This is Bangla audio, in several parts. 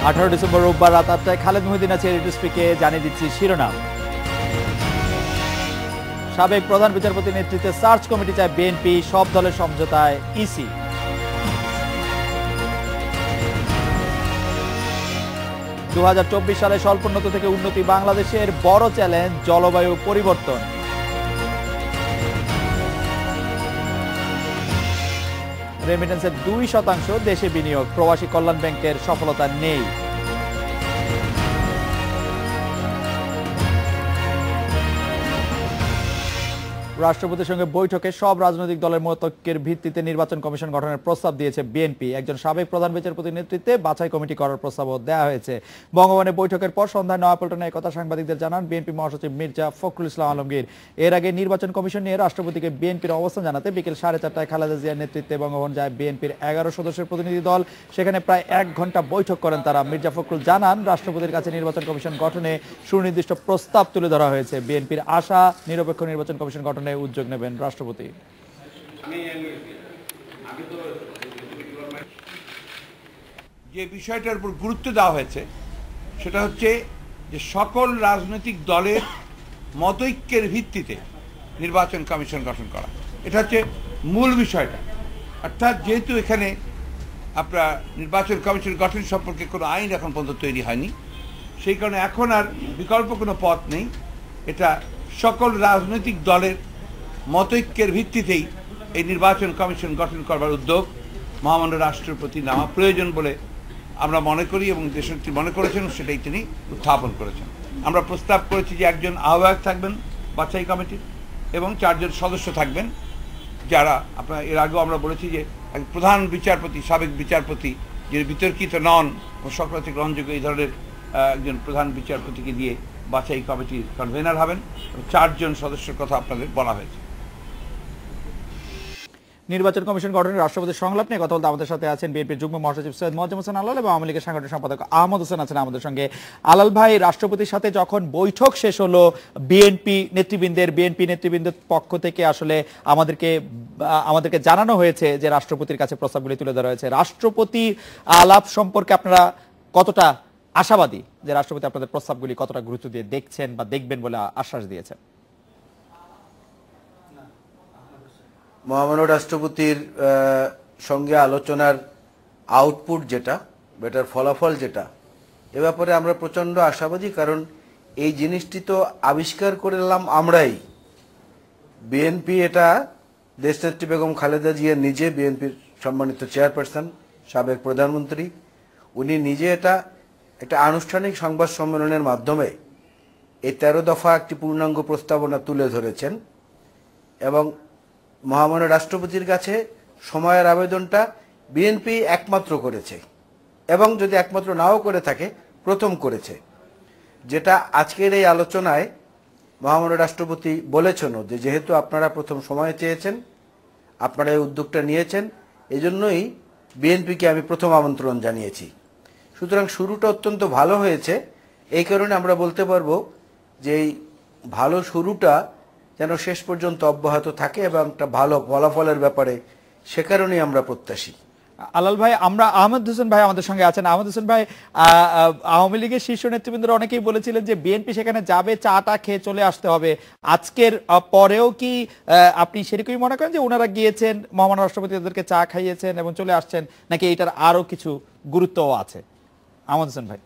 18 ডিসেম্বর রোববার রাত 8টায় খালেদ মহিউদ্দিন আছে এডিটর স্পিকে জানিয়ে দিচ্ছি শিরোনাম। সাবেক প্রধান বিচারপতি নেতৃত্বে সার্চ কমিটি চায় বিএনপি, সব দলের সমঝোতায় ইসি। সালে স্বল্পোন্নত থেকে উন্নতি বাংলাদেশের বড় চ্যালেঞ্জ জলবায়ু পরিবর্তন। রেমিটেন্সের 2% দেশে বিনিয়োগ, প্রবাসী কল্যাণ ব্যাংকের সফলতা নেই। রাষ্ট্রপতির সঙ্গে বৈঠকে সব রাজনৈতিক দলের মতৈক্যের ভিত্তিতে নির্বাচন কমিশন গঠনের প্রস্তাব দিয়েছে বিএনপি। একজন সাবেক প্রধান বিচারপতির নেতৃত্বে বাছাই কমিটি করার প্রস্তাবও দেওয়া হয়েছে। বঙ্গভবনে বৈঠকের পর সন্ধ্যায় নয়াপল্টনে একথা সাংবাদিকদের জানান বিএনপি মহাসচিব মির্জা ফখরুল ইসলাম আলমগীর। এর আগে নির্বাচন কমিশন নিয়ে রাষ্ট্রপতিকে বিএনপির অবস্থান জানাতে বিকেল 4:30টায় খালেদা জিয়ার নেতৃত্বে বঙ্গভবন যায় বিএনপির 11 সদস্যের প্রতিনিধি দল। সেখানে প্রায় 1 ঘন্টা বৈঠক করেন তারা। মির্জা ফখরুল জানান রাষ্ট্রপতির কাছে নির্বাচন কমিশন গঠনে সুনির্দিষ্ট প্রস্তাব তুলে ধরা হয়েছে। বিএনপির আশা নিরপেক্ষ নির্বাচন কমিশন গঠনে উদ্যোগ নেবেন রাষ্ট্রপতি। যে বিষয়টার উপর গুরুত্ব দেওয়া হয়েছে সেটা হচ্ছে যে সকল রাজনৈতিক দলের মতৈক্যের ভিত্তিতে নির্বাচন কমিশন গঠন করা, এটা হচ্ছে মূল বিষয়টা। অর্থাৎ যেহেতু এখানে আপনার নির্বাচন কমিশন গঠন সম্পর্কে কোনো আইন এখন পর্যন্ত তৈরি হয়নি, সেই কারণে এখন আর বিকল্প কোনো পথ নেই। এটা সকল রাজনৈতিক দলের মতৈক্যের ভিত্তিতেই এই নির্বাচন কমিশন গঠন করবার উদ্যোগ মহামান্য রাষ্ট্রপতি নেওয়া প্রয়োজন বলে আমরা মনে করি এবং দেশনেত্রী মনে করেছেন, সেটাই তিনি উত্থাপন করেছেন। আমরা প্রস্তাব করেছি যে একজন আহ্বায়ক থাকবেন বাছাই কমিটির এবং 4 জন সদস্য থাকবেন, যারা আপনার এর আগেও আমরা বলেছি যে এক প্রধান বিচারপতি, সাবেক বিচারপতি যে বিতর্কিত নন ও সকলের গ্রহণযোগ্য এই ধরনের একজন প্রধান বিচারপতিকে দিয়ে বাছাই কমিটির কনভেনার হবেন। 4 জন সদস্যের কথা আপনাদের বলা হয়েছে। নির্বাচন কমিশন গঠনের রাষ্ট্রপতির সংলাপ নিয়ে কথা বলতে আমাদের সাথে আছেন বিএনপির যুগ্ম মহাসচিব সৈয়দ মোয়াজ্জেম হোসেন আলাল এবং আওয়ামী লীগের সাংগঠনিক সম্পাদক আহমদ হোসেন আছেন আমাদের সঙ্গে। আলাল ভাই, রাষ্ট্রপতির সাথে যখন বৈঠক শেষ হলো বিএনপি নেতৃবৃন্দের পক্ষ থেকে আসলে আমাদেরকে জানানো হয়েছে যে রাষ্ট্রপতির কাছে প্রস্তাবগুলি তুলে ধরা হয়েছে। রাষ্ট্রপতি আলাপ সম্পর্কে আপনারা কতটা আশাবাদী যে রাষ্ট্রপতি আপনাদের প্রস্তাবগুলি কতটা গুরুত্ব দিয়ে দেখছেন বা দেখবেন বলে আশ্বাস দিয়েছেন? মহামান্য রাষ্ট্রপতির সঙ্গে আলোচনার আউটপুট যেটা, বেটার ফলাফল যেটা, এ ব্যাপারে আমরা প্রচণ্ড আশাবাদী। কারণ এই জিনিসটি তো আবিষ্কার করলাম আমরাই। বিএনপি এটা দেশনেত্রী বেগম খালেদা জিয়া নিজে, বিএনপির সম্মানিত চেয়ারপারসন, সাবেক প্রধানমন্ত্রী, উনি নিজে এটা একটা আনুষ্ঠানিক সংবাদ সম্মেলনের মাধ্যমে এই 13 দফা একটি পূর্ণাঙ্গ প্রস্তাবনা তুলে ধরেছেন এবং মহামান্য রাষ্ট্রপতির কাছে সময়ের আবেদনটা বিএনপি একমাত্র করেছে এবং যদি একমাত্র নাও করে থাকে প্রথম করেছে। যেটা আজকের এই আলোচনায় মহামান্য রাষ্ট্রপতি বলেছেন যে যেহেতু আপনারা প্রথম সময় চেয়েছেন, আপনারা এই উদ্যোগটা নিয়েছেন, এজন্যই বিএনপিকে আমি প্রথম আমন্ত্রণ জানিয়েছি। সুতরাং শুরুটা অত্যন্ত ভালো হয়েছে। এই কারণে আমরা বলতে পারবো যে এই ভালো শুরুটা যেন শেষ পর্যন্ত অব্যাহত থাকে এবং একটা ভালো ফলাফলের ব্যাপারে সে কারণেই আমরা প্রত্যাশী। আলাল ভাই, আমরা আহমদ হোসেন ভাই আমাদের সঙ্গে আছেন। আহমদ হোসেন ভাই, আওয়ামী লীগের শীর্ষ নেতৃবৃন্দরা অনেকেই বলেছিলেন যে বিএনপি সেখানে যাবে, চাটা খেয়ে চলে আসতে হবে। আজকের পরেও কি আপনি সেরকমই মনে করেন যে ওনারা গিয়েছেন, মহামান্য রাষ্ট্রপতি তাদেরকে চা খাইয়েছেন এবং চলে আসছেন, নাকি এটার আরো কিছু গুরুত্বও আছে? আহমদ হোসেন ভাই।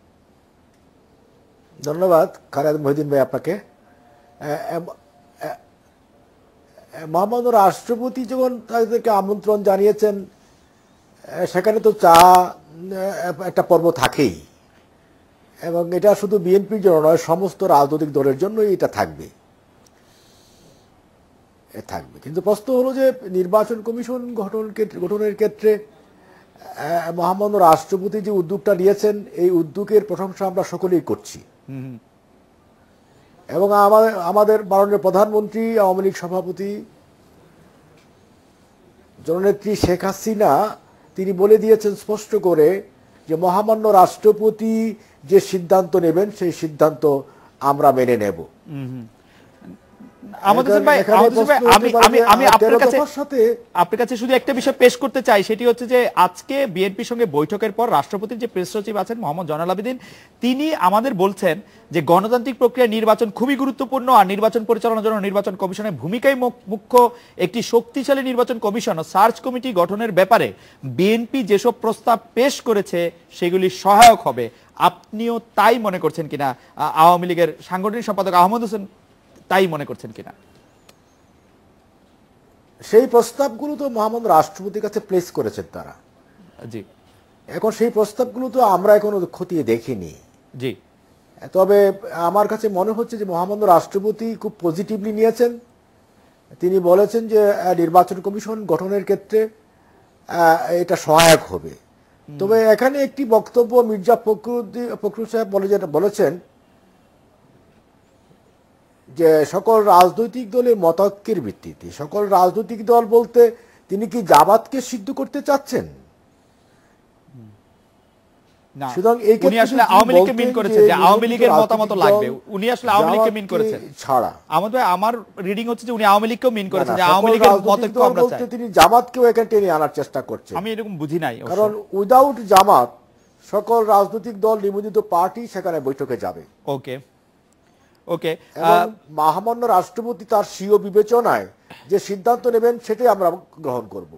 ধন্যবাদ খালেদ মহিউদ্দিন ভাই আপনাকে। মহামান্য রাষ্ট্রপতি যখন তাদেরকে আমন্ত্রণ জানিয়েছেন, সেখানে তো চা একটা পর্ব থাকেই এবং এটা শুধু বিএনপির জন্য নয়, সমস্ত রাজনৈতিক দলের জন্যই এটা থাকবে। কিন্তু প্রশ্ন হলো যে নির্বাচন কমিশন গঠনের ক্ষেত্রে মহামান্য রাষ্ট্রপতি যে উদ্যোগটা নিয়েছেন, এই উদ্যোগের প্রশংসা আমরা সকলেই করছি এবং আমাদের মাননীয় প্রধানমন্ত্রী, আওয়ামী লীগ সভাপতি জননেত্রী শেখ হাসিনা তিনি বলে দিয়েছেন স্পষ্ট করে যে মহামান্য রাষ্ট্রপতি যে সিদ্ধান্ত নেবেন সেই সিদ্ধান্ত আমরা মেনে নেব। আহমদ হোসেন ভাই, এখানে আহমদ হোসেন ভাই, প্রশ্ন হতে পারে আমি যে, আপনার 13 কাছে দফার সাথে আপনার কাছে শুধু একটা বিষয় পেশ করতে চাই, সেটি হচ্ছে যে আজকে বিএনপির সঙ্গে বৈঠকের পর রাষ্ট্রপতির যে প্রেস সচিব আছেন মোহাম্মদ জয়নাল আবেদীন, তিনি আমাদের বলছেন যে গণতান্ত্রিক প্রক্রিয়া নির্বাচন খুবই গুরুত্বপূর্ণ, আর নির্বাচন পরিচালনার জন্য নির্বাচন কমিশনের ভূমিকাই মুখ্য। একটি শক্তিশালী নির্বাচন কমিশন ও সার্চ কমিটি গঠনের ব্যাপারে বিএনপি যেসব প্রস্তাব পেশ করেছে সেগুলি সহায়ক হবে। আপনিও তাই মনে করছেন কিনা? আওয়ামী লীগের সাংগঠনিক সম্পাদক আহমদ হোসেন তাই মনে করছেন কিনা? সেই প্রস্তাবগুলো তো মহামান্য রাষ্ট্রপতির কাছে প্লেস করেছেন তারা। জি এখন সেই প্রস্তাবগুলো তো আমরা এখনো খতিয়ে দেখিনি। জি তবে আমার কাছে মনে হচ্ছে যে মহামান্য রাষ্ট্রপতি খুব পজিটিভলি নিয়েছেন। তিনি বলেছেন যে নির্বাচন কমিশন গঠনের ক্ষেত্রে এটা সহায়ক হবে। তবে এখানে একটি বক্তব্য মির্জা ফখরুল সাহেব বলেছেন যে সকল রাজনৈতিক দলের মতৈক্যের ভিত্তিতে, সকল রাজনৈতিক দল বলতে তিনি কি জামাতকে সিদ্ধ করতে চাচ্ছেন? না, সুতরাং এই উনি আসলে আওয়ামী লীগকে মিন করেছেন, যে আওয়ামী লীগের মতামত লাগবে। উনি আসলে আওয়ামী লীগকে মিন করেছেন ছাড়া। আমাদের আমার রিডিং হচ্ছে যে উনি আওয়ামী লীগকেও মিন করেছেন, যে আওয়ামী লীগের মতৈক্য আমরা চাই। তিনি জামাতকেও এখানে টেনে আনার চেষ্টা করছেন। আমি এরকম বুঝি নাই, কারণ উইদাউট জামাত সকল রাজনৈতিক দল নিবন্ধিত পার্টি সেখানে বৈঠকে যাবে। ওকে ওকে, এবং মহামান্য রাষ্ট্রপতি তার স্বীয় বিবেচনায় যে সিদ্ধান্ত নেবেন সেটাই আমরা গ্রহণ করব।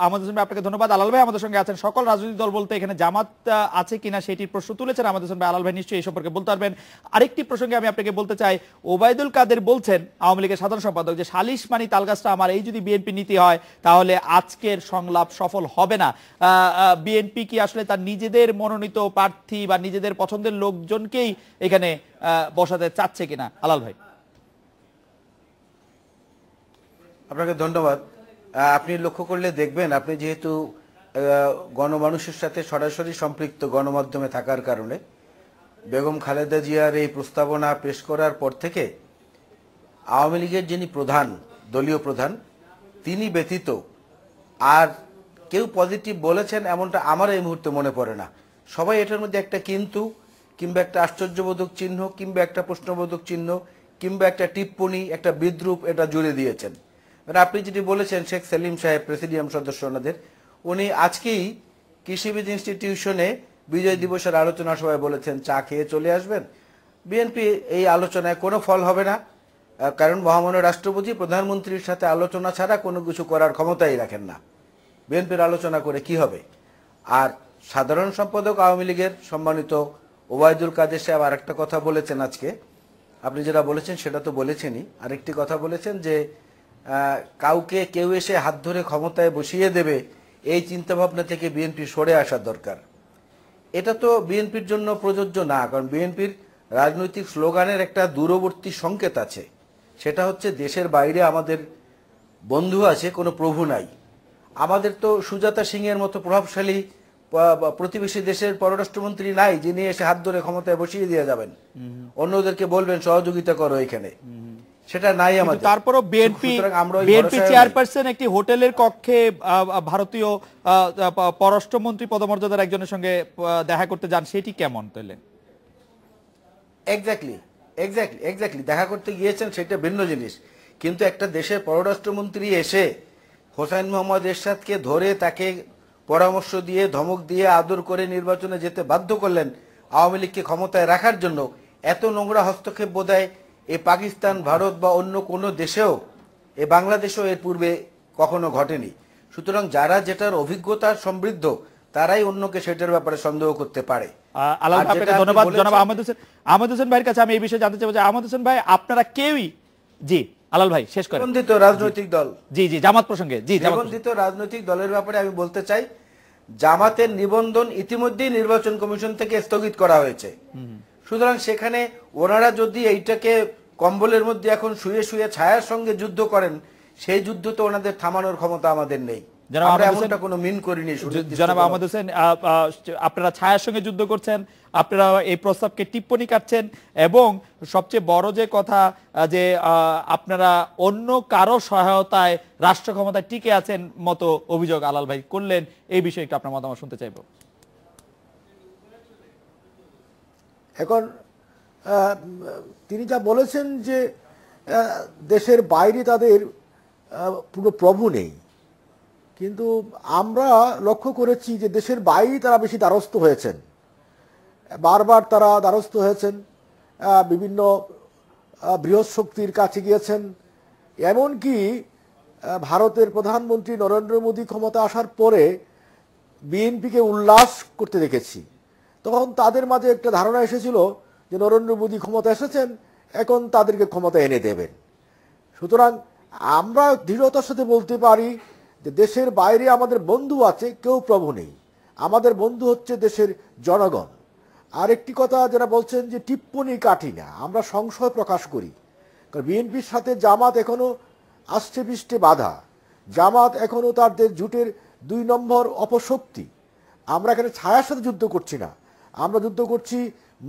আমাদের সঙ্গে আপনাকে ধন্যবাদ। আলাল ভাই আমাদের সঙ্গে আছেন। সকল রাজনৈতিক দল বলতে এখানে জামাত আছে কিনা সেটির প্রশ্ন তুলেছেন আমাদের সঙ্গে আলাল ভাই, নিশ্চয়ই এই সম্পর্কে বলতে পারবেন। আরেকটি প্রসঙ্গে আমি আপনাকে বলতে চাই, ওবায়দুল কাদের বলছেন, আওয়ামী লীগের সাধারণ সম্পাদক, যে সালিশ মানি তালগাছটা আমার, এই যদি বিএনপি নীতি হয় তাহলে আজকের সংলাপ সফল হবে না। বিএনপি কি আসলে তার নিজেদের মনোনীত প্রার্থী বা নিজেদের পছন্দের লোকজনকেই এখানে বসাতে চাচ্ছে কিনা? আলাল ভাই। আপনাকে ধন্যবাদ। আপনি লক্ষ্য করলে দেখবেন, আপনি যেহেতু গণমানুষের সাথে সরাসরি সম্পৃক্ত গণমাধ্যমে থাকার কারণে, বেগম খালেদা জিয়ার এই প্রস্তাবনা পেশ করার পর থেকে আওয়ামী লীগের যিনি প্রধান, দলীয় প্রধান, তিনি ব্যতীত আর কেউ পজিটিভ বলেছেন এমনটা আমার এই মুহূর্তে মনে পড়ে না। সবাই এটার মধ্যে একটা কিন্তু, কিংবা একটা আশ্চর্যবোধক চিহ্ন, কিংবা একটা প্রশ্নবোধক চিহ্ন, কিংবা একটা টিপ্পনী, একটা বিদ্রূপ এটা জুড়ে দিয়েছেন। মানে আপনি যেটি বলেছেন, শেখ সেলিম সাহেব প্রেসিডিয়াম সদস্য ওনাদের, উনি আজকেই কৃষিবিদ ইনস্টিটিউশনে বিজয় দিবসের আলোচনা সভায় বলেছেন চা খেয়ে চলে আসবেন। বিএনপি এই আলোচনায় কোনো ফল হবে না, কারণ মহামান্য রাষ্ট্রপতি প্রধানমন্ত্রীর সাথে আলোচনা ছাড়া কোনো কিছু করার ক্ষমতাই রাখেন না। বিএনপির আলোচনা করে কি হবে? আর সাধারণ সম্পাদক আওয়ামী লীগের সম্মানিত ওবায়দুল কাদের সাহেব আর একটা কথা বলেছেন আজকে, আপনি যেটা বলেছেন সেটা তো বলেছেনই, আরেকটি কথা বলেছেন যে কাউকে কেউ এসে হাত ধরে ক্ষমতায় বসিয়ে দেবে, এই চিন্তাভাবনা থেকে বিএনপি সরে আসা দরকার। এটা তো বিএনপির জন্য প্রযোজ্য না, কারণ বিএনপির রাজনৈতিক স্লোগানের একটা দূরবর্তী সংকেত আছে, সেটা হচ্ছে দেশের বাইরে আমাদের বন্ধু আছে, কোনো প্রভু নাই। আমাদের তো সুজাতা সিং এর মতো প্রভাবশালী প্রতিবেশী দেশের পররাষ্ট্রমন্ত্রী নাই যিনি এসে হাত ধরে ক্ষমতায় বসিয়ে দিয়ে যাবেন, অন্যদেরকে বলবেন সহযোগিতা করো এখানে, সেটা নাই আমাদের। তারপরও বিএনপি চেয়ারপারসন একটি হোটেলের কক্ষে ভারতীয় পররাষ্ট্রমন্ত্রী পদমর্যাদার একজনের সঙ্গে দেখা করতে যান, সেটি কেমন তাহলে? এক্স্যাক্টলি দেখা করতে গিয়েছেন সেটা ভিন্ন জিনিস, কিন্তু একটা দেশের পররাষ্ট্রমন্ত্রী এসে হোসেন মোহাম্মদ এরশাদকে ধরে তাকে পরামর্শ দিয়ে ধমক দিয়ে আদর করে নির্বাচনে যেতে বাধ্য করলেন আওয়ামী লীগকে ক্ষমতায় রাখার জন্য। এত নোংরা হস্তক্ষেপ বোধহয় এ পাকিস্তান, ভারত বা অন্য কোনো দেশেও, এ বাংলাদেশেও এর পূর্বে কখনো ঘটেনি। সুতরাং যারা যেটার অভিজ্ঞতার সমৃদ্ধ তারাই অন্যকে সেটার ব্যাপারে সন্দেহ করতে পারে। ধন্যবাদ জনাব আহমদ হোসেন ভাইয়ের কাছে আমি এই বিষয়ে জানতে চাইবো যে আহমদ হোসেন ভাই, আপনারা কেউই, জি আলাল ভাই শেষ করেন। নিবন্ধিত রাজনৈতিক দল, জি জামাত প্রসঙ্গে, জি নিবন্ধিত রাজনৈতিক দলের ব্যাপারে আমি বলতে চাই, জামাতের নিবন্ধন ইতিমধ্যেই নির্বাচন কমিশন থেকে স্থগিত করা হয়েছে। সুতরাং সেখানে ওনারা যদি এইটাকে কম্বলের মধ্যে এখন শুয়ে শুয়ে ছায়ার সঙ্গে যুদ্ধ করেন, সেই যুদ্ধ তো ওনাদের থামানোর ক্ষমতা আমাদের নেই। জনাব আহমদ হোসেন, আপনারা ছায়ার সঙ্গে যুদ্ধ করছেন, আপনারা এই প্রস্তাবকে টিপ্পনী কাটছেন, এবং সবচেয়ে বড় যে কথা যে আপনারা অন্য কারো সহায়তায় রাষ্ট্র ক্ষমতায় টিকে আছেন মতো অভিযোগ আলাল ভাই করলেন, এই বিষয়ে একটু আপনার মতামত শুনতে চাইব। এখন তিনি যা বলেছেন যে দেশের বাইরে তাদের পুরো প্রভু নেই, কিন্তু আমরা লক্ষ্য করেছি যে দেশের বাইরে তারা বেশি দ্বারস্থ হয়েছেন, বারবার তারা দ্বারস্থ হয়েছেন, বিভিন্ন বৃহৎ শক্তির কাছে গিয়েছেন। এমনকি ভারতের প্রধানমন্ত্রী নরেন্দ্র মোদী ক্ষমতা আসার পরে বিএনপিকে উল্লাস করতে দেখেছি। তখন তাদের মাঝে একটা ধারণা এসেছিল যে নরেন্দ্র মোদী ক্ষমতা এসেছেন, এখন তাদেরকে ক্ষমতা এনে দেবেন। সুতরাং আমরা দৃঢ়তার সাথে বলতে পারি যে দেশের বাইরে আমাদের বন্ধু আছে, কেউ প্রভু নেই। আমাদের বন্ধু হচ্ছে দেশের জনগণ। আর একটি কথা যারা বলছেন যে টিপ্পনী কাটি না, আমরা সংশয় প্রকাশ করি, কারণ বিএনপির সাথে জামাত এখনো আষ্টে পৃষ্ঠে বাধা। জামাত এখনো তাদের জোটের 2 নম্বর অপশক্তি। আমরা এখানে ছায়ার সাথে যুদ্ধ করছি না, আমরা যুদ্ধ করছি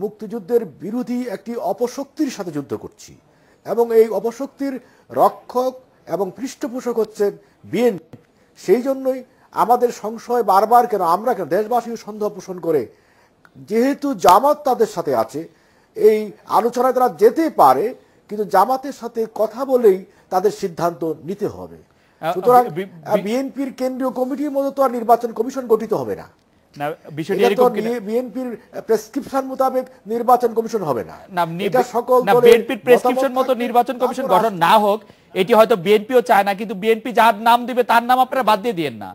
মুক্তিযুদ্ধের বিরোধী একটি অপশক্তির সাথে যুদ্ধ করছি, এবং এই অপশক্তির রক্ষক এবং পৃষ্ঠপোষক হচ্ছেন বিএনপি। সেই জন্যই আমাদের সংশয় বারবার, কেন আমরা কেন দেশবাসীও সন্দেহ পোষণ করে, যেহেতু জামাত তাদের সাথে আছে, এই আলোচনায় তারা যেতে পারে, কিন্তু জামাতের সাথে কথা বলেই তাদের সিদ্ধান্ত নিতে হবে। সুতরাং বিএনপির কেন্দ্রীয় কমিটির মতো তো আর নির্বাচন কমিশন গঠিত হবে না, বিএনপির প্রেসক্রিপশন মোতাবেক নির্বাচন কমিশন হবে না। এটা সকল বিএনপির প্রেসক্রিপশন মতো নির্বাচন কমিশন গঠন না হোক, এটি হয়তো বিএনপিও চায় না, কিন্তু বিএনপি যার নাম দিবে তার নাম আপনারা বাদ দিয়ে দিয়েন না।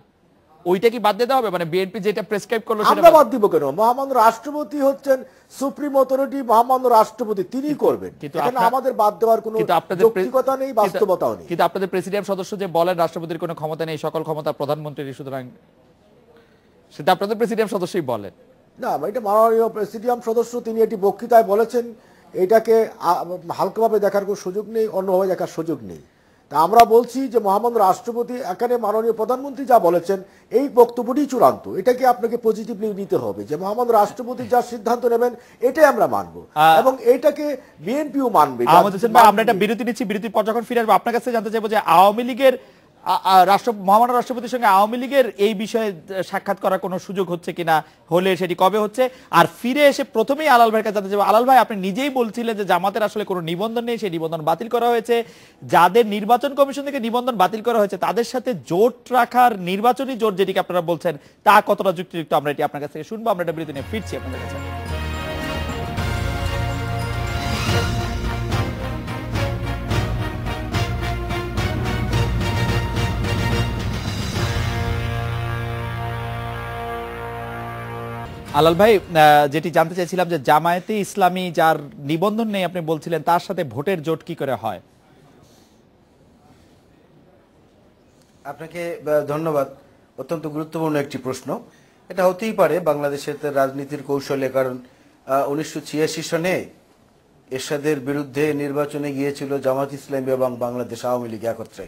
ওইটা কি বাদ দিতে হবে? মানে বিএনপি যেটা প্রেসক্রাইব করলো আমরা বাদ দিব কেন? মহামান্য রাষ্ট্রপতি হচ্ছেন সুপ্রিম অথরিটি, মহামান্য রাষ্ট্রপতি তিনি করবেন, এখানে আমাদের বাদ দেওয়ার কোনো যৌক্তিকতা নেই, বাস্তবতাও নেই। কিন্তু আপনাদের প্রেসিডিয়াম সদস্য যে বলেন রাষ্ট্রপতির কোনো ক্ষমতা নেই, সকল ক্ষমতা প্রধানমন্ত্রীর, সুতরাং সেটা আপনাদের প্রেসিডিয়াম সদস্যই বলেন না। এটা মাননীয় প্রেসিডিয়াম সদস্য তিনি এটি বক্তৃতায় বলেছেন, এটাকে হালকাভাবে দেখার কোনো সুযোগ নেই, অন্যভাবে দেখার সুযোগ নেই। তা আমরা বলছি যে মহামান্য রাষ্ট্রপতি, এখানে মাননীয় প্রধানমন্ত্রী যা বলেছেন এই বক্তব্যটি চূড়ান্ত, এটাকে আপনাকে পজিটিভলি নিতে হবে, যে মহামান্য রাষ্ট্রপতি যা সিদ্ধান্ত নেবেন এটাই আমরা মানবো, এবং এটাকে বিএনপিও মানবে। আমরা একটা বিরতি নিচ্ছি, বিরতির পর যখন ফিরে আসবো আপনার কাছে জানতে চাইবো যে আওয়ামী লীগের মহামান্য রাষ্ট্রপতির সঙ্গে আওয়ামী লীগের এই বিষয়ে সাক্ষাৎ করার কোনো সুযোগ হচ্ছে কিনা, হলে সেটি কবে হচ্ছে। আর ফিরে এসে প্রথমেই আলাল ভাইয়ের কাছে জানতে চাইবো, আলাল ভাই আপনি নিজেই বলছিলেন যে জামাতের আসলে কোনো নিবন্ধন নেই, সেই নিবন্ধন বাতিল করা হয়েছে, যাদের নির্বাচন কমিশন থেকে নিবন্ধন বাতিল করা হয়েছে তাদের সাথে জোট রাখার নির্বাচনী জোট যেটিকে আপনারা বলছেন তা কতটা যুক্তিযুক্ত, আমরা এটি আপনার কাছ থেকে শুনবো। আমরা একটা বিরতি নিয়ে ফিরছি আপনাদের কাছে। আলাল ভাই, যেটি জানতে চাইছিলাম যে জামায়াতে ইসলামী যার নিবন্ধন নেই আপনি বলছিলেন, তার সাথে ভোটের জোট কি করে হয়? আপনাকে ধন্যবাদ, অত্যন্ত গুরুত্বপূর্ণ একটি প্রশ্ন। এটা হতেই পারে বাংলাদেশের রাজনীতির কৌশলে, কারণ 1986 সনে এরশাদের বিরুদ্ধে নির্বাচনে গিয়েছিল জামাত ইসলামী এবং বাংলাদেশ আওয়ামী লীগ একত্রে।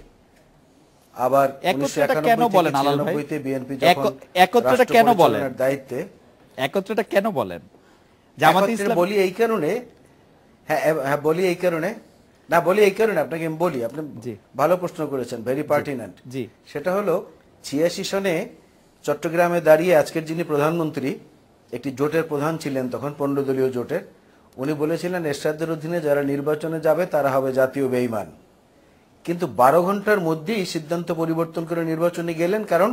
আবার 1991 বিএনপি যখন একত্রটা কেন বলেন দায়িত্বে, একত্রটা কেন বলেন? জামাত ইসলাম বলি এই কারণে, হ্যাঁ বলি এই কারণে, না বলি এই কারণে, আপনাকে আমি বলি, আপনি ভালো প্রশ্ন করেছেন, ভেরি পার্টিনেন্ট। সেটা হলো 86 সনে চট্টগ্রামে দাঁড়িয়ে আজকের যিনি প্রধানমন্ত্রী, একটি জোটের প্রধান ছিলেন তখন, 15 দলীয় জোটের, উনি বলেছিলেন এরশাদের অধীনে যারা নির্বাচনে যাবে তারা হবে জাতীয় বেঈমান। কিন্তু 12 ঘন্টার মধ্যেই সিদ্ধান্ত পরিবর্তন করে নির্বাচনে গেলেন, কারণ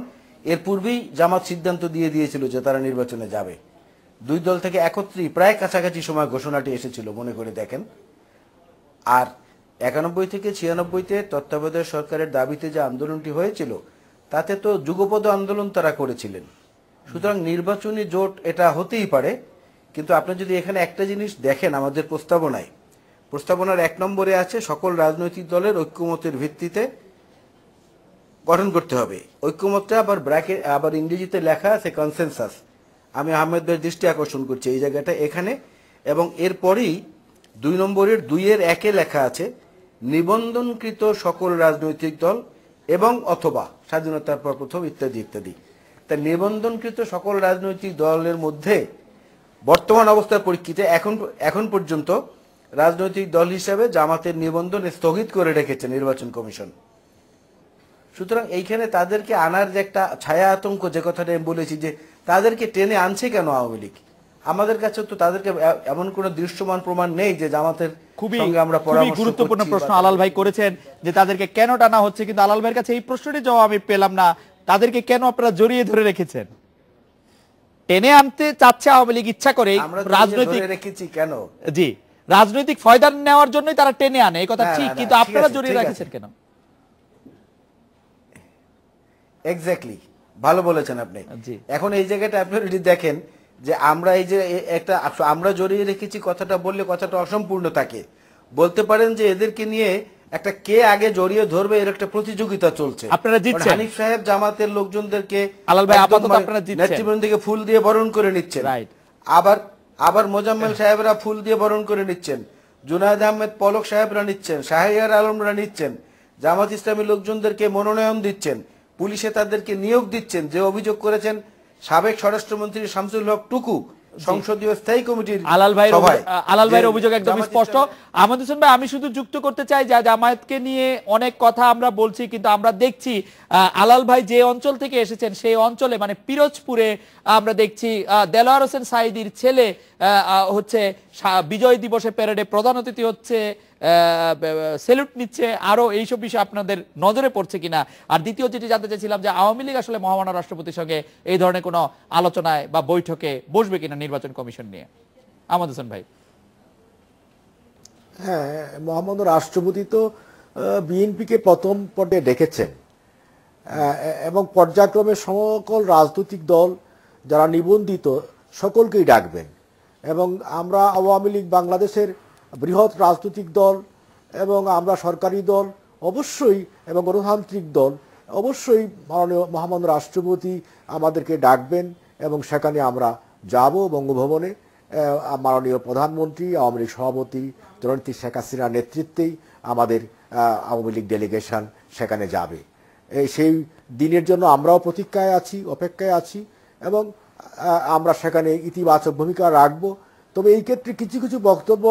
এর পূর্বেই জামাত সিদ্ধান্ত দিয়ে দিয়েছিল যে তারা নির্বাচনে যাবে। দুই দল থেকে একত্রেই প্রায় কাছাকাছি সময় ঘোষণাটি এসেছিল, মনে করে দেখেন। আর 91 থেকে 96-তে তত্ত্বাবধায়ক সরকারের দাবিতে যে আন্দোলনটি হয়েছিল তাতে তো যুগপৎ আন্দোলন তারা করেছিলেন। সুতরাং নির্বাচনী জোট এটা হতেই পারে, কিন্তু আপনি যদি এখানে একটা জিনিস দেখেন আমাদের প্রস্তাবনার 1 নম্বরে আছে সকল রাজনৈতিক দলের ঐক্যমতের ভিত্তিতে গঠন করতে হবে। ঐক্যমতটা আবার ব্র্যাকেট, আবার ইংরেজিতে লেখা আছে কনসেনসাস। আমি আহমেদের দৃষ্টি আকর্ষণ করছি এই জায়গাটা এখানে, এবং এরপরেই 2 নম্বরের 2-1-এ লেখা আছে নিবন্ধনকৃত সকল রাজনৈতিক দল এবং অথবা স্বাধীনতার পর প্রথম ইত্যাদি ইত্যাদি। তা নিবন্ধনকৃত সকল রাজনৈতিক দলের মধ্যে বর্তমান অবস্থার পরিপ্রেক্ষিতে এখন পর্যন্ত রাজনৈতিক দল হিসাবে জামাতের নিবন্ধন স্থগিত করে রেখেছে নির্বাচন কমিশন। সুতরাং এইখানে তাদেরকে আনার যে একটা ছায়া আতঙ্ক, যে কথাটা আমি বলেছি যে তাদেরকে টেনে আনছে কেন আওয়ামী লীগ, আমাদের কাছে তো তাদেরকে এমন কোনো দৃশ্যমান প্রমাণ নেই যে জামাতের খুবই সঙ্গে আমরা খুবই পরামর্শ গুরুত্বপূর্ণ করছি প্রশ্ন বা আলাল ভাই করেছেন যে তাদেরকে কেন টানা হচ্ছে, কিন্তু আলাল ভাইয়ের কাছে এই প্রশ্নটির জবাব আমি পেলাম না। তাদেরকে কেন আপনারা জড়িয়ে ধরে রেখেছেন? টেনে আনতে চাচ্ছে আওয়ামী লীগ ইচ্ছা করে, আমরা রাজনৈতিক ধরে রেখেছি কেন? জি, রাজনৈতিক ফয়দা নেওয়ার জন্যই তারা টেনে আনে, এই কথা না, ঠিক, না, কিন্তু ঠিক আপনারা আছে, জড়িয়ে ঠিক রাখেছেন আছে। কেন? এক্স্যাক্টলি, ভালো বলেছেন আপনি। জি। এখন এই জায়গাটা আপনি যদি দেখেন যে আমরা এই যে একটা আমরা জড়িয়ে রেখেছি কথাটা বললে কথাটা অসম্পূর্ণ থাকে। বলতে পারেন যে এদেরকে নিয়ে একটা কে আগে জড়িয়ে ধরবে এর একটা প্রতিযোগিতা চলছে। আপনারা জিতছেন। হানিফ সাহেব জামাতের লোকজনদেরকে আলাল ভাই, একদম আপাতত মানে আপনারা জিতছেন। নেতৃবৃন্দ থেকে ফুল দিয়ে বরণ করে নিচ্ছেন। Right. আবার মোজাম্মেল সাহেবরা ফুল দিয়ে বরণ করে নিচ্ছেন, জুনায়েদ আহমেদ পলক সাহেবরা নিচ্ছেন, শাহরিয়ার আলমরা নিচ্ছেন, জামাত ইসলামী লোকজনদেরকে মনোনয়ন দিচ্ছেন, পুলিশে তাদেরকে নিয়োগ দিচ্ছেন। যে অভিযোগ করেছেন সাবেক স্বরাষ্ট্রমন্ত্রী শামসুল হক টুকু সংসদীয় স্থায়ী কমিটির আলাল ভাইয়ের অভিযোগ একদম জামাত স্পষ্ট। আহমদ হোসেন ভাই, আমি শুধু যুক্ত করতে চাই যে জামায়াতকে নিয়ে অনেক কথা আমরা বলছি, কিন্তু আমরা দেখছি আলাল ভাই যে অঞ্চল থেকে এসেছেন সেই অঞ্চলে মানে পিরোজপুরে আমরা দেখছি দেলোয়ার হোসেন সাঈদীর ছেলে হচ্ছে বিজয় দিবসে প্যারেডে প্রধান অতিথি হচ্ছে, সেলুট নিচ্ছে, আরো এইসব বিষয় আপনাদের নজরে পড়ছে কিনা? আর দ্বিতীয় যেটি জানতে চাইছিলাম যে আওয়ামী লীগ আসলে মহামান্য রাষ্ট্রপতির সঙ্গে এই ধরনের কোনো আলোচনায় বা বৈঠকে বসবে কিনা নির্বাচন কমিশন নিয়ে? আহমদ হোসেন ভাই। হ্যাঁ, মহামান্য রাষ্ট্রপতি তো বিএনপিকে প্রথম পর্যায়ে ডেকেছেন এবং পর্যায়ক্রমে সকল রাজনৈতিক দল যারা নিবন্ধিত সকলকেই ডাকবেন। এবং আমরা আওয়ামী লীগ বাংলাদেশের বৃহৎ রাজনৈতিক দল এবং আমরা সরকারি দল অবশ্যই এবং গণতান্ত্রিক দল অবশ্যই মাননীয় মহামান্য রাষ্ট্রপতি আমাদেরকে ডাকবেন এবং সেখানে আমরা যাব বঙ্গভবনে। মাননীয় প্রধানমন্ত্রী, আওয়ামী লীগ সভাপতি জননেত্রী শেখ হাসিনার নেতৃত্বেই আমাদের আওয়ামী লীগ ডেলিগেশন সেখানে যাবে। সেই দিনের জন্য আমরাও প্রতীক্ষায় আছি, অপেক্ষায় আছি এবং আমরা সেখানে ইতিবাচক ভূমিকা রাখব। তবে এই ক্ষেত্রে কিছু কিছু বক্তব্য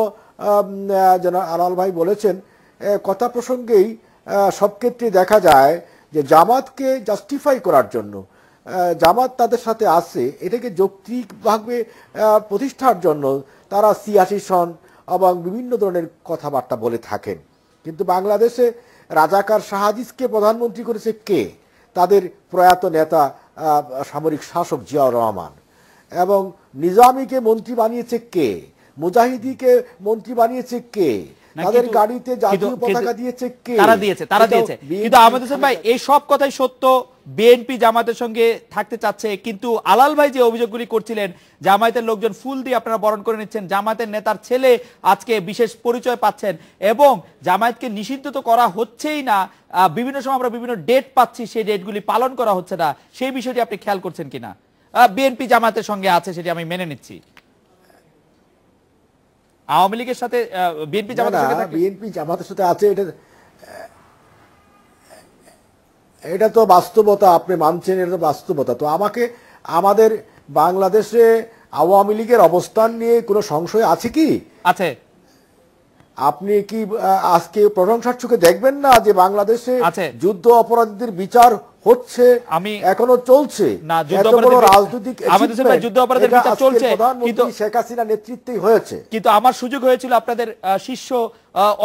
যেন আলাল ভাই বলেছেন, কথা প্রসঙ্গেই সব ক্ষেত্রে দেখা যায় যে জামাতকে জাস্টিফাই করার জন্য জামাত তাদের সাথে আছে, এটাকে যৌক্তিকভাবে প্রতিষ্ঠার জন্য তারা ৮৬ সন এবং বিভিন্ন ধরনের কথাবার্তা বলে থাকেন। কিন্তু বাংলাদেশে রাজাকার শাহাদিসকে প্রধানমন্ত্রী করেছে কে? তাদের প্রয়াত নেতা সামরিক শাসক জিয়াউর রহমান। এবং নিজামীকে মন্ত্রী বানিয়েছে কে? মুজাহিদিকে মন্ত্রী বানিয়েছে কে? তাদের গাড়িতে জাতীয় পতাকা দিয়েছে কে? তারা দিয়েছে। কিন্তু আহমেদ হোসেন ভাই, এই সব কথাই সত্য, বিএনপি জামাতের সঙ্গে থাকতে চাচ্ছে, কিন্তু আলাল ভাই যে অভিযোগগুলি করছিলেন জামায়াতের লোকজন ফুল দিয়ে আপনারা বরণ করে নিচ্ছেন, জামায়াতের নেতার ছেলে আজকে বিশেষ পরিচয় পাচ্ছেন এবং জামায়াতকে নিষিদ্ধ তো করা হচ্ছেই না, বিভিন্ন সময় আমরা বিভিন্ন ডেট পাচ্ছি, সেই ডেটগুলি পালন করা হচ্ছে না, সেই বিষয়টি আপনি খেয়াল করছেন কিনা? বিএনপি জামায়াতের সঙ্গে আছে সেটি আমি মেনে নিচ্ছি, আওয়ামী লীগের সাথে বিএনপি জামাতের সাথে আছে, এটা তো বাস্তবতা, আপনি মানছেন, এটা তো বাস্তবতা। তো আমাদের বাংলাদেশে আওয়ামী লীগের অবস্থান নিয়ে কোনো সংশয় আছে কি? আছে। আপনি কি আজকে প্রশংসার চোখে দেখবেন না যে বাংলাদেশে যুদ্ধ অপরাধীদের বিচার হচ্ছে, এখনো চলছে? যুদ্ধ অপরাধের বিচার চলছে, কিন্তু শেখ হাসিনা নেতৃত্বেই হয়েছে। কিন্তু আমার সুযোগ হয়েছিল আপনাদের শীর্ষ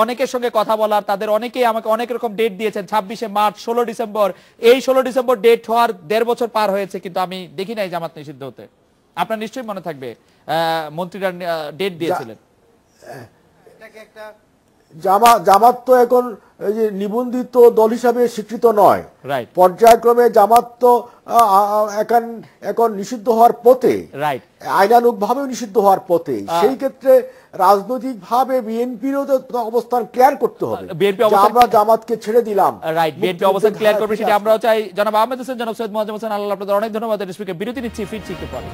অনেকের সঙ্গে কথা বলার, তাদের অনেকেই আমাকে অনেক রকম ডেট দিয়েছেন, 26শে মার্চ, 16 ডিসেম্বর। এই 16 ডিসেম্বর ডেট হওয়ার 1.5 বছর পার হয়েছে, কিন্তু আমি দেখি নাই জামাত নিষিদ্ধ হতে। আপনার নিশ্চয়ই মনে থাকবে মন্ত্রীরা ডেট দিয়েছিলেন। জামাত তো এখন নিবন্ধিত দল হিসাবে স্বীকৃত নয়, পর্যায়ক্রমে জামাত তো এখন নিষিদ্ধ হওয়ার পথে, আইনানুগ ভাবে নিষিদ্ধ হওয়ার পথে। সেই ক্ষেত্রে রাজনৈতিক ভাবে বিএনপিরও অবস্থান ক্লিয়ার করতে হবে। আমরা জামাতকে ছেড়ে দিলাম, বিএনপি অবস্থান ক্লিয়ার করবে, সেটা আমরাও চাই। জনাব আহমেদ হোসেন, জনাব সৈয়দ মোয়াজ্জেম হোসেন আল্লাহ, আপনাদের অনেক ধন্যবাদ। বিরতি নিচ্ছি, ফিরছি একটু পরে।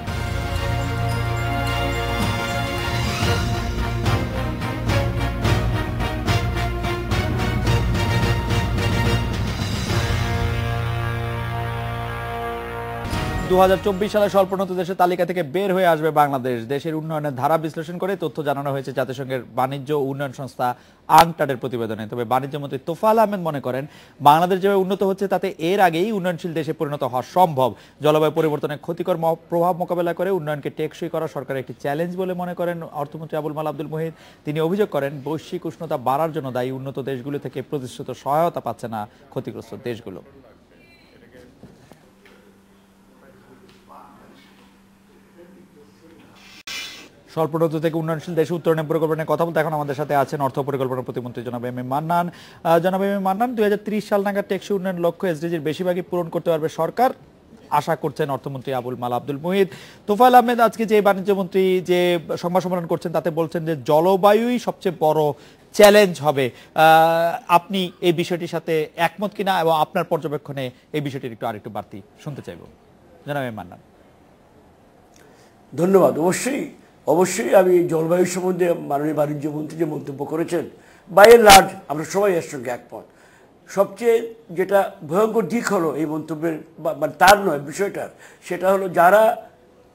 2024 সালে স্বল্পোন্নত দেশের তালিকা থেকে বের হয়ে আসবে বাংলাদেশ। দেশের উন্নয়নের ধারা বিশ্লেষণ করে তথ্য জানানো হয়েছে জাতিসংঘের বাণিজ্য উন্নয়ন সংস্থা আংটাডের প্রতিবেদনে। তবে বাণিজ্য মন্ত্রী তোফায়েল আহমেদ মনে করেন, বাংলাদেশ যেভাবে উন্নত হচ্ছে তাতে এর আগেই উন্নয়নশীল দেশে পরিণত হওয়া সম্ভব। জলবায়ু পরিবর্তনের ক্ষতিকর প্রভাব মোকাবেলা করে উন্নয়নকে টেকসই করা সরকারের একটি চ্যালেঞ্জ বলে মনে করেন অর্থমন্ত্রী আবুল মাল আব্দুল মুহিত। তিনি অভিযোগ করেন, বৈশ্বিক উষ্ণতা বাড়ার জন্য দায়ী উন্নত দেশগুলো থেকে প্রতিশ্রুত সহায়তা পাচ্ছে না ক্ষতিগ্রস্ত দেশগুলো। স্বল্পোন্নত থেকে উন্নয়নশীল দেশে উত্তরণের পরিকল্পনার কথা বলতে এখন আমাদের সাথে আছেন অর্থ পরিকল্পনা প্রতিমন্ত্রী জনাব এম এ মান্নান। জনাব এম এ মান্নান, 2030 সাল নাগাদ টেকসই উন্নয়ন লক্ষ্য এসডিজির বেশিরভাগই পূরণ করতে পারবে সরকার, আশা করছেন অর্থমন্ত্রী আবুল মাল আব্দুল মুহিত। তোফায়েল আহমেদ আজকে যে বাণিজ্য মন্ত্রী যে সংবাদ সম্মেলন করছেন তাতে বলছেন যে জলবায়ুই সবচেয়ে বড় চ্যালেঞ্জ হবে। আপনি এই বিষয়টির সাথে একমত কিনা এবং আপনার পর্যবেক্ষণে এই বিষয়টির আরেকটু বাড়তি শুনতে চাইব জনাব এম এ মান্নান। ধন্যবাদ। অবশ্যই আমি জলবায়ু সম্বন্ধে মাননীয় বাণিজ্য মন্ত্রী যে মন্তব্য করেছেন, বাই এন্ড লার্জ আমরা সবাই এর সঙ্গে একমত। সবচেয়ে যেটা ভয়ঙ্কর দিক হলো এই মন্তব্যের, মানে তার নয় বিষয়টার, সেটা হলো যারা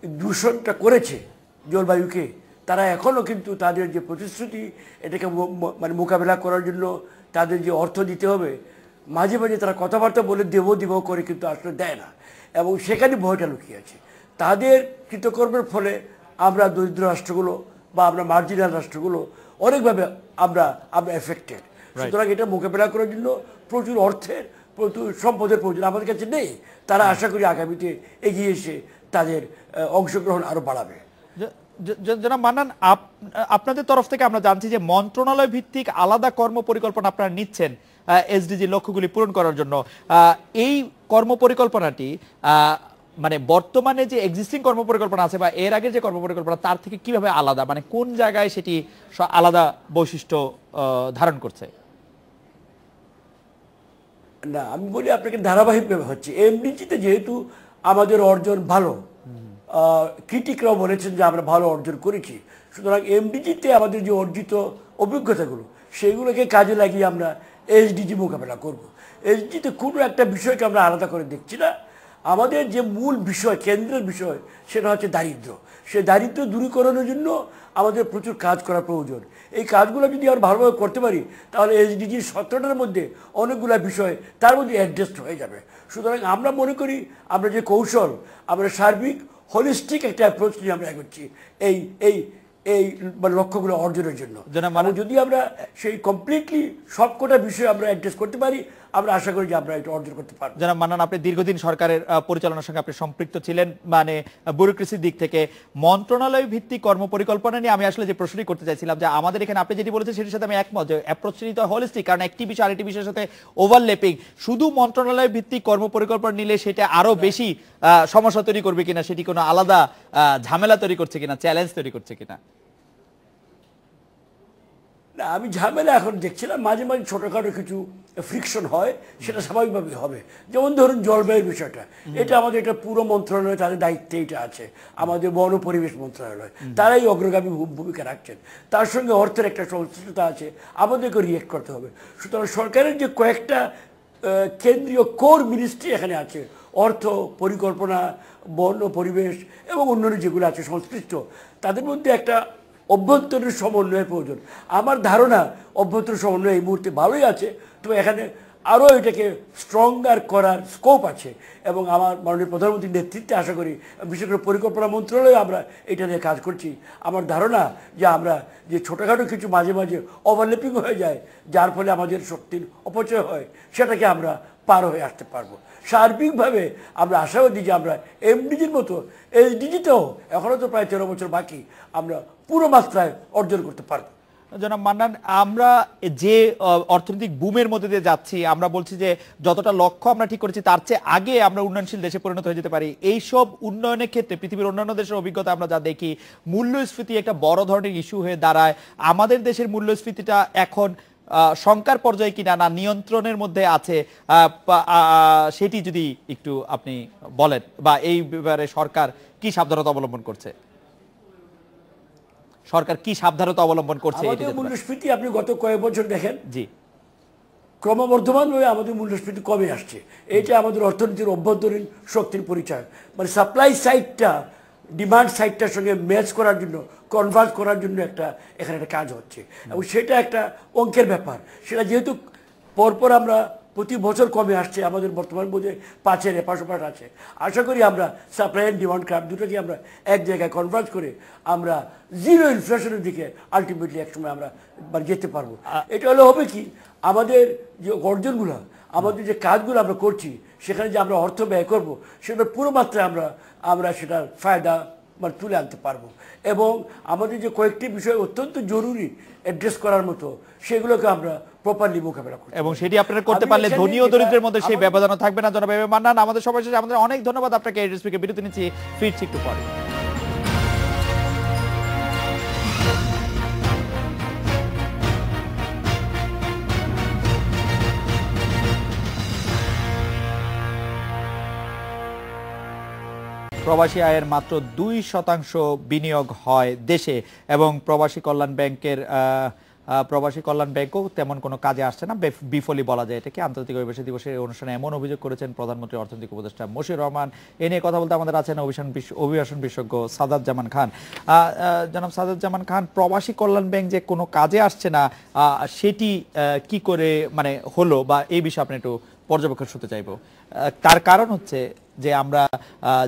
দূষণটা করেছে জলবায়ুকে, তারা এখনও কিন্তু তাদের যে প্রতিশ্রুতি এটাকে মানে মোকাবেলা করার জন্য তাদের যে অর্থ দিতে হবে, মাঝে মাঝে তারা কথাবার্তা বলে দেব করে কিন্তু আসলে দেয় না, এবং সেখানে ভয়টা লুকিয়ে আছে। তাদের কৃতকর্মের ফলে আমরা দরিদ্র রাষ্ট্রগুলো বা আমরা মার্জিনাল রাষ্ট্রগুলো অনেকভাবে আমরা এফেক্টেড। সুতরাং এটা মোকাবেলা করার জন্য প্রচুর অর্থের, প্রচুর সম্পদের প্রয়োজন আমাদের কাছে নেই। তারা আশা করি আগামীতে এগিয়ে এসে তাদের অংশগ্রহণ আরো বাড়াবে। জনাব মান্নান, আপনাদের তরফ থেকে আমরা জানছি যে মন্ত্রণালয় ভিত্তিক আলাদা কর্ম পরিকল্পনা আপনারা নিচ্ছেন এসডিজি লক্ষ্যগুলি পূরণ করার জন্য। এই কর্ম পরিকল্পনাটি মানে বর্তমানে যে এক্সিস্টিং কর্ম পরিকল্পনা আছে বা এর আগের যে কর্ম পরিকল্পনা তার থেকে কিভাবে আলাদা, মানে কোন জায়গায় সেটি আলাদা বৈশিষ্ট্য ধারণ করছে? না, আমি বলি আপনাকে ধারাবাহিকভাবে হচ্ছে। এমডিজিতে যেহেতু আমাদের অর্জন ভালো, ক্রিটিকরাও বলেছেন যে আমরা ভালো অর্জন করেছি, সুতরাং এমডিজিতে আমাদের যে অর্জিত অভিজ্ঞতাগুলো সেগুলোকে কাজে লাগিয়ে আমরা এসডিজি মোকাবেলা করব। এসডিজিতে কোনো একটা বিষয়কে আমরা আলাদা করে দেখছি না। আমাদের যে মূল বিষয়, কেন্দ্রের বিষয়, সেটা হচ্ছে দারিদ্র্য। সেই দারিদ্র্য দূরীকরণের জন্য আমাদের প্রচুর কাজ করা প্রয়োজন। এই কাজগুলো যদি আমরা ভালোভাবে করতে পারি তাহলে এসডিজির 17টার মধ্যে অনেকগুলো বিষয় তার মধ্যে অ্যাডজাস্ট হয়ে যাবে। সুতরাং আমরা মনে করি আমরা যে কৌশল, আমরা সার্বিক হোলিস্টিক একটা অ্যাপ্রোচ নিয়ে আমরা এগোচ্ছি এই এই এই লক্ষ্যগুলো অর্জনের জন্য। মানে যদি আমরা সেই কমপ্লিটলি সবকটা বিষয় আমরা অ্যাড্রেস করতে পারি, আমরা আশা করি যে আমরা এটা অর্জন করতে পারবো। জনাব মান্নান, আপনি দীর্ঘদিন সরকারের পরিচালনার সঙ্গে আপনি সম্পৃক্ত ছিলেন, মানে ব্যুরোক্রেসির দিক থেকে। মন্ত্রণালয় ভিত্তিক কর্ম পরিকল্পনা নিয়ে আমি আসলে যে প্রশ্নটি করতে চাইছিলাম যে আমাদের এখানে আপনি যেটি বলেছেন সেটির সাথে আমি একমত যে অ্যাপ্রোচটি তো হলিস্টিক, কারণ একটি বিষয় আরেকটি বিষয়ের সাথে ওভারল্যাপিং। শুধু মন্ত্রণালয় ভিত্তিক কর্ম পরিকল্পনা নিলে সেটা আরো বেশি সমস্যা তৈরি করবে কিনা, সেটি কোনো আলাদা ঝামেলা তৈরি করছে কিনা, চ্যালেঞ্জ তৈরি করছে কিনা? না, আমি ঝামেলা এখন দেখছি না। মাঝে মাঝে ছোটোখাটো কিছু ফ্রিকশন হয়, সেটা স্বাভাবিকভাবে হবে। যেমন ধরুন জলবায়ুর বিষয়টা, এটা আমাদের এটা পুরো মন্ত্রণালয়, তাদের দায়িত্বে এটা আছে। আমাদের বন ও পরিবেশ মন্ত্রণালয়, তারাই অগ্রগামী ভূমিকা রাখছেন। তার সঙ্গে অর্থের একটা সংশ্লিষ্টতা আছে, আমাদেরকে রিয়েক্ট করতে হবে। সুতরাং সরকারের যে কয়েকটা কেন্দ্রীয় কোর মিনিস্ট্রি এখানে আছে, অর্থ, পরিকল্পনা, বন ও পরিবেশ এবং অন্যান্য যেগুলো আছে সংশ্লিষ্ট, তাদের মধ্যে একটা অভ্যন্তরীণ সমন্বয়ের প্রয়োজন। আমার ধারণা অভ্যন্তরীণ সমন্বয় এই মুহূর্তে ভালোই আছে, তবে এখানে আরও এটাকে স্ট্রঙ্গার করার স্কোপ আছে। এবং আমার মাননীয় প্রধানমন্ত্রীর নেতৃত্বে আশা করি, বিশেষ করে পরিকল্পনা মন্ত্রণালয়ে আমরা এটা নিয়ে কাজ করছি। আমার ধারণা যে আমরা যে ছোটোখাটো কিছু মাঝে মাঝে ওভারল্যাপিং হয়ে যায়, যার ফলে আমাদের শক্তির অপচয় হয়, সেটাকে আমরা পার হয়ে আসতে পারবো। সার্বিকভাবে আমরা আশাবাদী যে আমরা এমডিজির মতো এসডিজিতেও এখনও তো প্রায় 13 বছর বাকি, আমরা পুরো মাত্রায় অর্জন করতে পারবো। জনাব মান্নান, আমরা যে অর্থনৈতিক বুমের মধ্যে দিয়ে যাচ্ছি, আমরা বলছি যে যতটা লক্ষ্য আমরা ঠিক করেছি তার চেয়ে আগে আমরা উন্নয়নশীল দেশে পরিণত হয়ে যেতে পারি। এইসব উন্নয়নের ক্ষেত্রে পৃথিবীর অন্যান্য দেশের অভিজ্ঞতা আমরা যা দেখি, মূল্যস্ফীতি একটা বড় ধরনের ইস্যু হয়ে দাঁড়ায়। আমাদের দেশের মূল্যস্ফীতিটা এখন শঙ্কার পর্যায়ে কিনা, না নিয়ন্ত্রণের মধ্যে আছে, সেটি যদি একটু আপনি বলেন, বা এই ব্যাপারে সরকার কি সাবধানতা অবলম্বন করছে? সরকার কি সাবধানতা অবলম্বন করছে? আমাদের মূল্যস্ফীতি আপনি গত কয়েক বছর দেখেন, জি, ক্রমবর্ধমানভাবে আমাদের মূল্যস্ফীতি কমে আসছে। এটা আমাদের অর্থনীতির অভ্যন্তরীণ শক্তির পরিচয়। মানে সাপ্লাই সাইডটা ডিমান্ড সাইডটার সঙ্গে ম্যাচ করার জন্য, কনভার্জ করার জন্য এখানে একটা কাজ হচ্ছে, এবং সেটা একটা অঙ্কের ব্যাপার। সেটা যেহেতু পরপর আমরা প্রতি বছর কমে আসছে, আমাদের বর্তমান বোঝে 5-এর এপাশ আছে। আশা করি আমরা সাপ্লাই অ্যান্ড ডিমান্ড কার্ভ দুটোকে আমরা এক জায়গায় কনভার্জ করে আমরা জিরো ইনফ্লেশনের দিকে আলটিমেটলি একসময় আমরা যেতে পারবো। এটা হলে হবে কি, আমাদের যে অর্জনগুলো, আমাদের যে কাজগুলো আমরা করছি, সেখানে যে আমরা অর্থ ব্যয় করবো, সেটার পুরো মাত্রায় আমরা সেটার ফায়দা তুলে আনতে পারবো। এবং আমাদের যে কয়েকটি বিষয় অত্যন্ত জরুরি অ্যাড্রেস করার মতো, সেগুলোকে আমরা প্রপারলি মোকাবেলা করব, এবং সেটি আপনারা করতে পারলে ধনী ও দরিদ্রের মধ্যে সেই ব্যবধান থাকবে না। জনাব এম এ মান্নান, আমাদের সবাই শেষে আমাদের অনেক ধন্যবাদ আপনাকে। এডিএসপিকে বিরতি নিচ্ছি, ফিরছি একটু পরে। প্রবাসী আয়ের মাত্র 2% বিনিয়োগ হয় দেশে, এবং প্রবাসী কল্যাণ ব্যাংকও তেমন কোনো কাজে আসছে না, বিফলই বলা যায় এটাকে। আন্তর্জাতিক অভিবাসী দিবসের অনুষ্ঠানে এমন অভিযোগ করেছেন প্রধানমন্ত্রী অর্থনৈতিক উপদেষ্টা মশিউর রহমান। এ নিয়ে কথা বলতে আমাদের আছেন অভিবাসন বিশেষজ্ঞ সাদাত জামান খান। জনাব সাদাত জামান খান, প্রবাসী কল্যাণ ব্যাংক যে কোনো কাজে আসছে না, সেটি কি করে হলো, বা এই বিষয়ে আপনি একটু পর্যবেক্ষণ শুনতে চাইব। তার কারণ হচ্ছে যে আমরা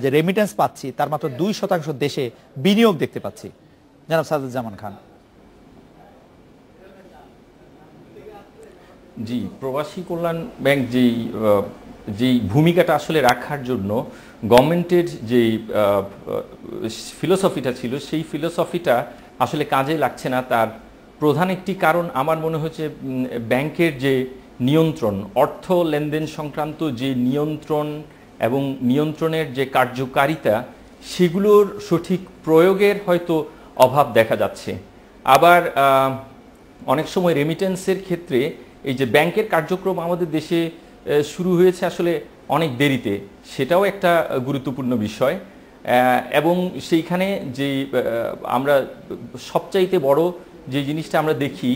যে রেমিটেন্স পাচ্ছি তার মাত্র 2% দেশে বিনিয়োগ দেখতে পাচ্ছি। জনাব সাদাত জামান খান। জি, প্রবাসী কল্যাণ ব্যাংক যেই ভূমিকাটা আসলে রাখার জন্য গভর্নমেন্টের যেই ফিলোসফিটা ছিল, সেই ফিলোসফিটা আসলে কাজে লাগছে না। তার প্রধান একটি কারণ আমার মনে হচ্ছে ব্যাংকের যে নিয়ন্ত্রণ, অর্থ লেনদেন সংক্রান্ত যে নিয়ন্ত্রণ এবং নিয়ন্ত্রণের যে কার্যকারিতা, সেগুলোর সঠিক প্রয়োগের হয়তো অভাব দেখা যাচ্ছে। আবার অনেক সময় রেমিটেন্সের ক্ষেত্রে এই যে ব্যাংকের কার্যক্রম আমাদের দেশে শুরু হয়েছে আসলে অনেক দেরিতে, সেটাও একটা গুরুত্বপূর্ণ বিষয়। এবং সেইখানে যে আমরা সবচাইতে বড় যে জিনিসটা আমরা দেখি,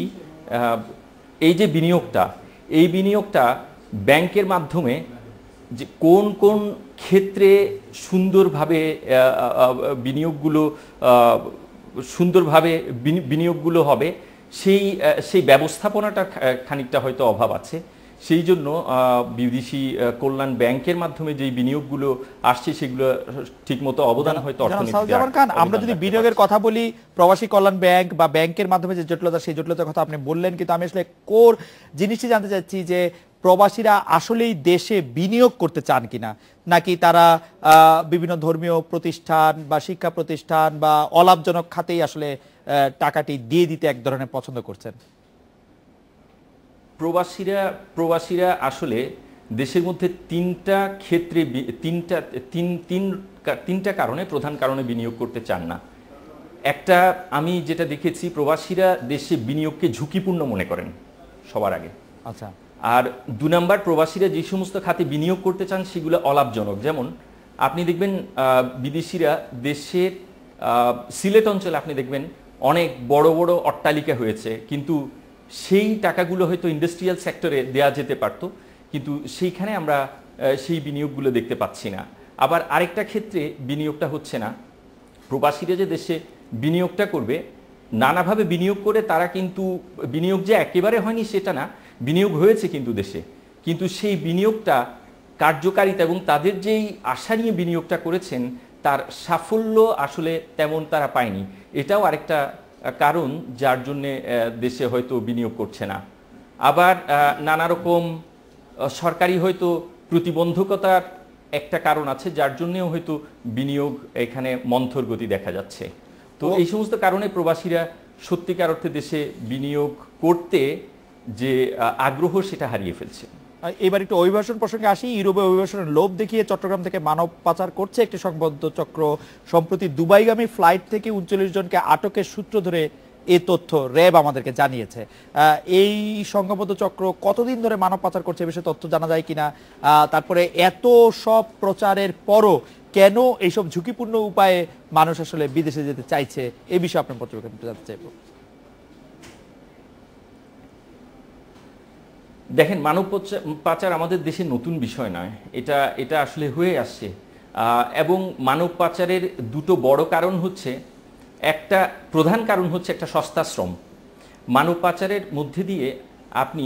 এই যে এই বিনিয়োগটা ব্যাংকের মাধ্যমে যে কোন কোন ক্ষেত্রে সুন্দরভাবে বিনিয়োগগুলো হবে, সেই ব্যবস্থাপনাটা খানিকটা হয়তো অভাব আছে। সেই জন্য বিদেশি কল্যাণ ব্যাংকের মাধ্যমে যে বিনিয়োগগুলো আসছে, সেগুলো ঠিকমতো অবদান হয়তো অর্থনীতিতে। আমরা যদি বিনিয়োগের কথা বলি, প্রবাসী কল্যাণ ব্যাংক বা ব্যাংকের মাধ্যমে যে জটিলতা, সেই জটিলতার কথা আপনি বললেন, কিন্তু আমি আসলে কোর জিনিসটি জানতে চাচ্ছি যে প্রবাসীরা আসলেই দেশে বিনিয়োগ করতে চান কিনা, নাকি তারা বিভিন্ন ধর্মীয় প্রতিষ্ঠান বা শিক্ষা প্রতিষ্ঠান বা অলাভজনক খাতেই আসলে টাকাটি দিয়ে দিতে এক ধরনের পছন্দ করছেন। প্রবাসীরা আসলে দেশের মধ্যে তিনটা ক্ষেত্রে তিনটা কারণে, প্রধান কারণে বিনিয়োগ করতে চান না। একটা, আমি যেটা দেখেছি, প্রবাসীরা দেশে বিনিয়োগকে ঝুঁকিপূর্ণ মনে করেন সবার আগে। আচ্ছা। আর 2 নাম্বার, প্রবাসীরা যে সমস্ত খাতে বিনিয়োগ করতে চান সেগুলো অলাভজনক। যেমন আপনি দেখবেন বিদেশিরা দেশের সিলেট অঞ্চলে আপনি দেখবেন অনেক বড় বড় অট্টালিকা হয়েছে, কিন্তু সেই টাকাগুলো হয়তো ইন্ডাস্ট্রিয়াল সেক্টরে দেয়া যেতে পারত, কিন্তু সেইখানে আমরা সেই বিনিয়োগগুলো দেখতে পাচ্ছি না। আবার আরেকটা ক্ষেত্রে বিনিয়োগটা হচ্ছে না, প্রবাসীরা যে দেশে বিনিয়োগটা করবে, নানাভাবে বিনিয়োগ করে তারা কিন্তু বিনিয়োগ যে একেবারে হয়নি সেটা না, বিনিয়োগ হয়েছে কিন্তু দেশে, কিন্তু সেই বিনিয়োগটা কার্যকারিতা এবং তাদের যেই আশা নিয়ে বিনিয়োগটা করেছেন তার সাফল্য আসলে তেমন তারা পায়নি। এটাও আরেকটা কারণ যার জন্যে দেশে হয়তো বিনিয়োগ করছে না। আবার নানা রকম সরকারি হয়তো প্রতিবন্ধকতার একটা কারণ আছে, যার জন্যেও হয়তো বিনিয়োগ এখানে মন্থর গতি দেখা যাচ্ছে। তো এই সমস্ত কারণে প্রবাসীরা সত্যিকার অর্থে দেশে বিনিয়োগ করতে যে আগ্রহ, সেটা হারিয়ে ফেলছে। এবার একটু অভিবাসন প্রসঙ্গে আসি। ইউরোপে অভিবাসনের লোভ দেখিয়ে চট্টগ্রাম থেকে মানব পাচার করছে একটি সংবদ্ধ চক্র। সম্প্রতি দুবাইগামী ফ্লাইট থেকে 39 জনকে আটকের সূত্র ধরে এই তথ্য র্যাব আমাদেরকে জানিয়েছে। এই সংঘবদ্ধ চক্র কতদিন ধরে মানব পাচার করছে, এ বিষয়ে তথ্য জানা যায় কিনা? তারপরে এত সব প্রচারের পরও কেন এইসব ঝুঁকিপূর্ণ উপায়ে মানুষ আসলে বিদেশে যেতে চাইছে, এই বিষয়ে আপনার পর্যবেক্ষণ জানতে চাইব। দেখেন, মানব পাচার আমাদের দেশে নতুন বিষয় নয়, এটা আসলে হয়ে আসছে। এবং মানব পাচারের দুটো বড় কারণ হচ্ছে, একটা প্রধান কারণ হচ্ছে একটা সস্তা শ্রম। মানব পাচারের মধ্যে দিয়ে আপনি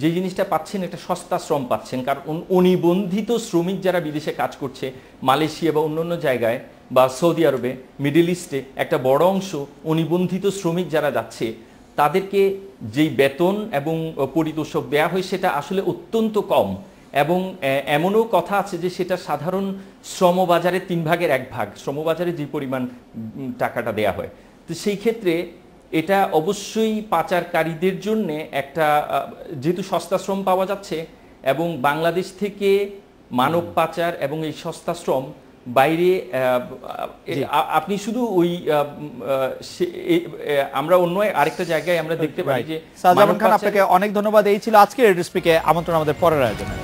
যে জিনিসটা পাচ্ছেন একটা সস্তা শ্রম পাচ্ছেন, কারণ অনিবন্ধিত শ্রমিক যারা বিদেশে কাজ করছে মালয়েশিয়া বা অন্যান্য জায়গায় বা সৌদি আরবে, মিডল ইস্টে একটা বড় অংশ অনিবন্ধিত শ্রমিক যারা যাচ্ছে, তাদেরকে যেই বেতন এবং পরিতোষক দেওয়া হয় সেটা আসলে অত্যন্ত কম। এবং এমনও কথা আছে যে সেটা সাধারণ শ্রমবাজারে 1/3 শ্রমবাজারে যে পরিমাণ টাকাটা দেয়া হয়। তো সেই ক্ষেত্রে এটা অবশ্যই পাচারকারীদের জন্য একটা, যেহেতু সস্তা শ্রম পাওয়া যাচ্ছে এবং বাংলাদেশ থেকে মানব পাচার এবং এই সস্তা শ্রম বাইরে, আপনি শুধু ওই আমরা অন্য আরেকটা জায়গায় আমরা দেখতে পাই যে সাজামান খান, আপনাকে অনেক ধন্যবাদ। এই ছিল আজকের রেডিও স্পিকে আমন্ত্রণ আমাদের পরের আয়োজনে।